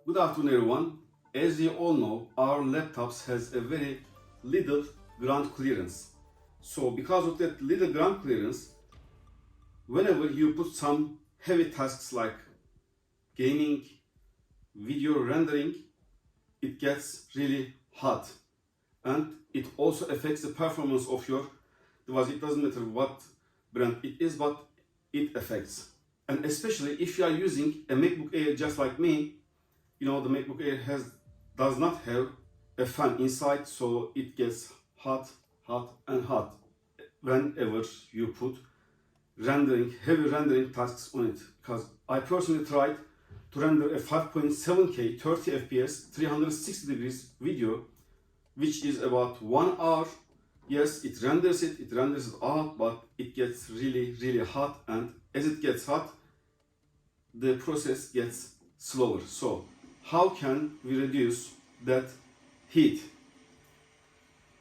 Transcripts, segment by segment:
Good afternoon everyone. As you all know, our laptops has a very little ground clearance. So because of that little ground clearance, whenever you put some heavy tasks like gaming, video rendering, it gets really hot. And it also affects the performance of your device. It doesn't matter what brand it is, but it affects. And especially if you are using a MacBook Air just like me, you know the MacBook Air does not have a fan inside, so it gets hot and hot whenever you put heavy rendering tasks on it. Because I personally tried to render a 5.7K 30 FPS 360 degrees video, which is about 1 hour. Yes, it renders it out, but it gets really hot, and as it gets hot, the process gets slower. So how can we reduce that heat?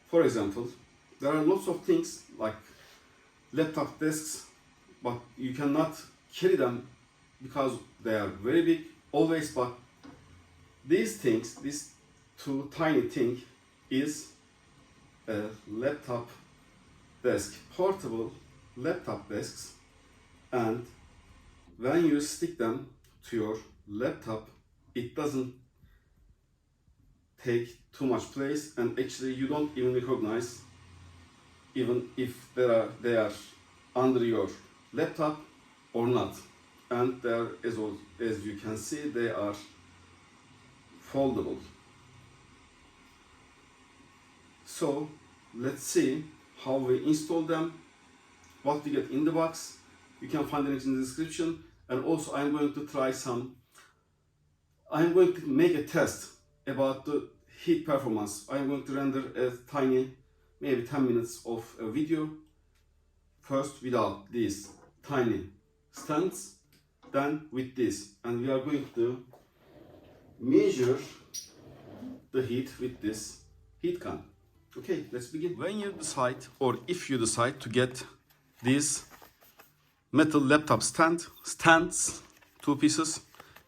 For example, there are lots of things like laptop desks, but you cannot carry them because they are very big always. But these things, these two tiny things, is a laptop desk, portable laptop desks, and when you stick them to your laptop, it doesn't take too much place, and actually you don't even recognize even if they are under your laptop or not. And they are, as you can see, they are foldable. So let's see how we install them, what we get in the box. You can find the links in the description. And also I'm going to make a test about the heat performance. I'm going to render a tiny, maybe 10 minutes of a video, first without these tiny stands, then with this. And we are going to measure the heat with this heat gun. Okay, let's begin. When you decide, or if you decide to get these metal laptop stands, 2 pieces,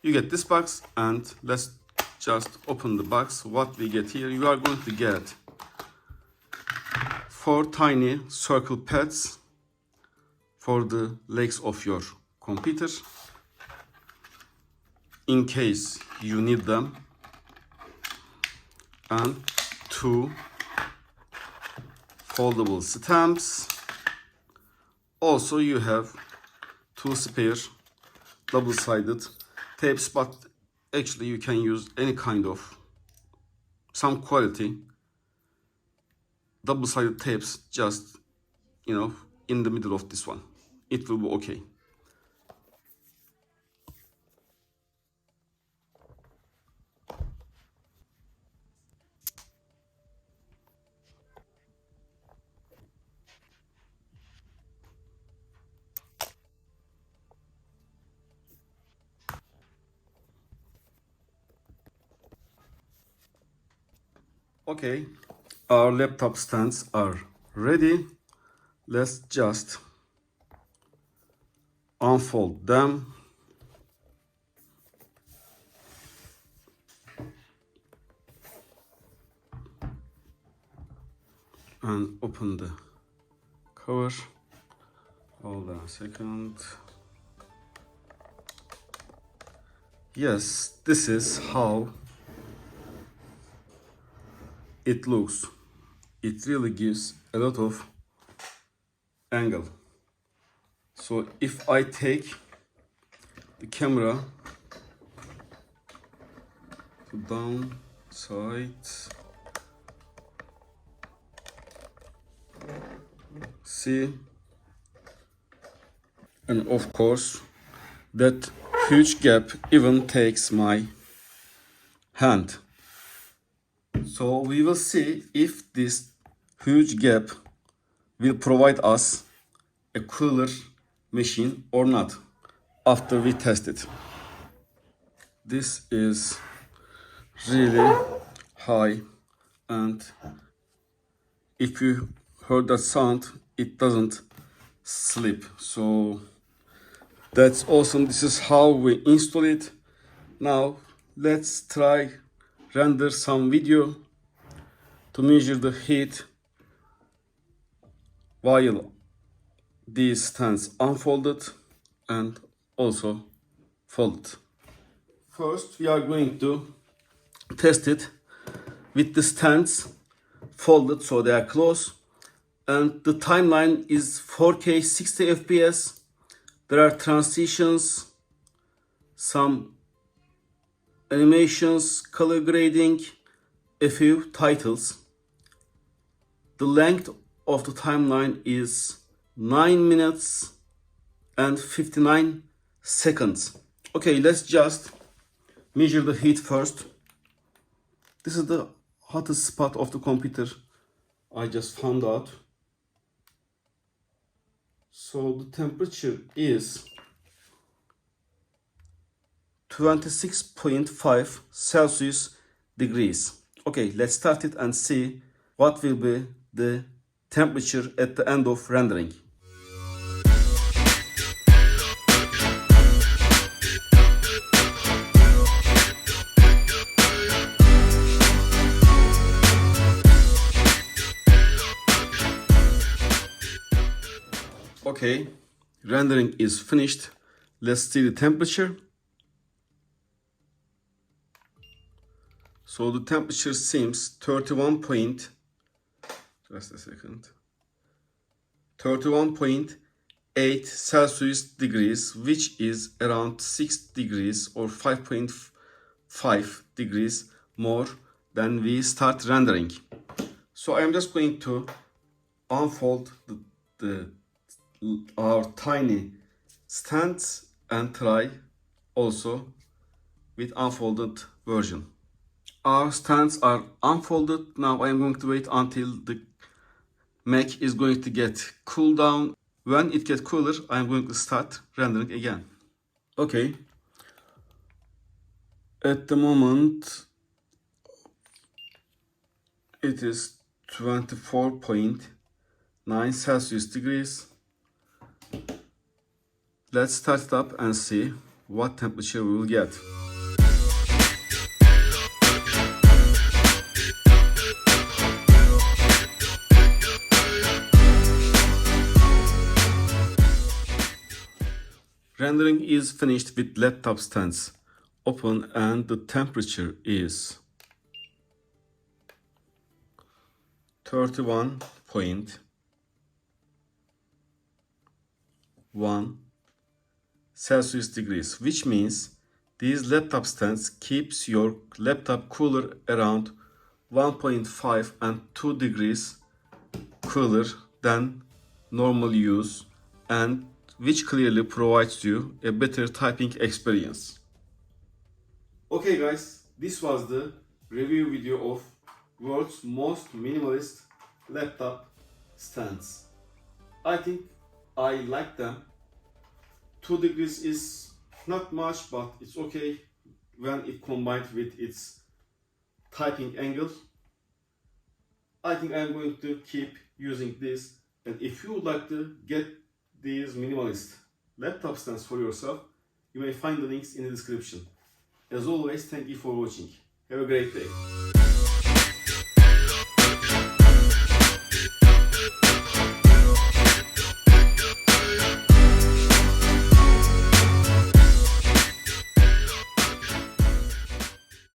you get this box, and let's just open the box. What we get here, you are going to get 4 tiny circle pads for the legs of your computer in case you need them, and 2 foldable stamps. Also you have 2 spare double-sided tapes, but actually you can use any kind of some quality double-sided tapes, just in the middle of this one. It will be okay. Okay, our laptop stands are ready. Let's just unfold them. And open the cover. Hold on a second. Yes, this is how it looks. It really gives a lot of angle. So if I take the camera to down side, see, and of course that huge gap even takes my hand. So we will see if this huge gap will provide us a cooler machine or not after we test it. This is really high, and if you heard that sound, it doesn't sleep. So that's awesome. This is how we install it. Now let's try render some video to measure the heat while these stands unfolded and also folded. First, we are going to test it with the stands folded so they are close, and the timeline is 4K 60 FPS. There are transitions, some animations, color grading, a few titles. The length of the timeline is 9 minutes and 59 seconds. Okay, let's just measure the heat first. This is the hottest spot of the computer I just found out. So the temperature is 26.5 Celsius degrees. Okay, let's start it and see what will be the temperature at the end of rendering. Okay, rendering is finished. Let's see the temperature. So the temperature seems 31.8 Celsius degrees, which is around 6 degrees or 5.5 degrees more than we start rendering. So I am just going to unfold our tiny stands and try also with unfolded version. Our stands are unfolded. Now I am going to wait until the Mac is going to get cool down. When it gets cooler, I am going to start rendering again. Okay. At the moment, it is 24.9 Celsius degrees. Let's start it up and see what temperature we will get. Rendering is finished with laptop stands open and the temperature is 31.1 Celsius degrees, which means these laptop stands keeps your laptop cooler around 1.5 and 2 degrees cooler than normal use, and which clearly provides you a better typing experience. Okay guys, this was the review video of world's most minimalist laptop stands. I think I like them. 2 degrees is not much, but it's okay when it combined with its typing angle. I think I'm going to keep using this, and if you would like to get these minimalist laptop stands for yourself, you may find the links in the description. As always, thank you for watching. Have a great day.